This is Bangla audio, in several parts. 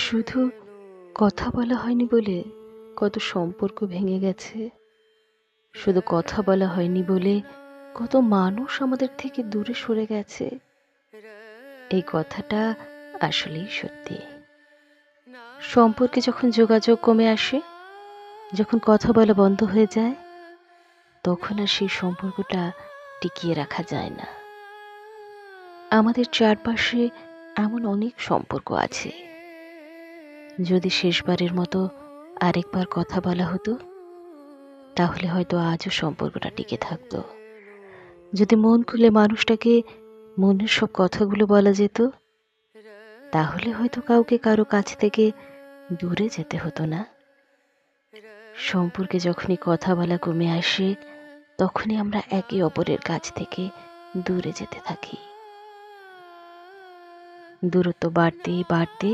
শুধু কথা বলা হয়নি বলে কত সম্পর্ক ভেঙে গেছে। শুধু কথা বলা হয়নি বলে কত মানুষ আমাদের থেকে দূরে সরে গেছে। এই কথাটা আসলেই সত্যি। সম্পর্কে যখন যোগাযোগ কমে আসে, যখন কথা বলা বন্ধ হয়ে যায়, তখন আর সেই সম্পর্কটা টিকিয়ে রাখা যায় না। আমাদের চারপাশে এমন অনেক সম্পর্ক আছে, যদি শেষবারের মতো আরেকবার কথা বলা হতো, তাহলে হয়তো আজও সম্পর্কটা টিকে থাকতো। যদি মন খুলে মানুষটাকে মনের সব কথাগুলো বলা যেত, তাহলে হয়তো কাউকে কারো কাছ থেকে দূরে যেতে হতো না। সম্পর্কে যখনই কথা বলা কমে আসে, তখনই আমরা একে অপরের কাছ থেকে দূরে যেতে থাকি। দূরত্ব বাড়তে বাড়তে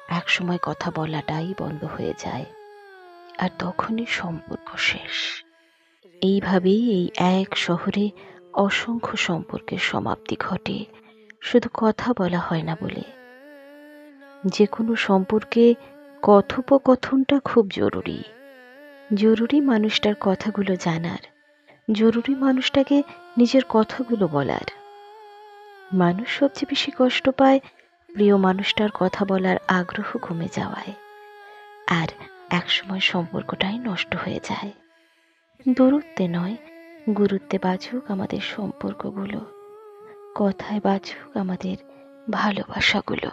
একসময় কথা বলাটাই বন্ধ হয়ে যায়, আর তখনই সম্পর্ক শেষ। এইভাবেই এই এক শহরে অসংখ্য সম্পর্কের সমাপ্তি ঘটে, শুধু কথা বলা হয় না বলে। যে কোনো সম্পর্কে কথোপকথনটা খুব জরুরি। জরুরি মানুষটার কথাগুলো জানার, জরুরি মানুষটাকে নিজের কথাগুলো বলার। মানুষ সবচেয়ে বেশি কষ্ট পায় প্রিয় মানুষটার কথা বলার আগ্রহ কমে যাওয়ায়, আর একসময় সম্পর্কটাই নষ্ট হয়ে যায়। দূরত্বে নয়, গুরুত্বে বাঁচুক আমাদের সম্পর্কগুলো, কথায় বাঁচুক আমাদের ভালোবাসাগুলো।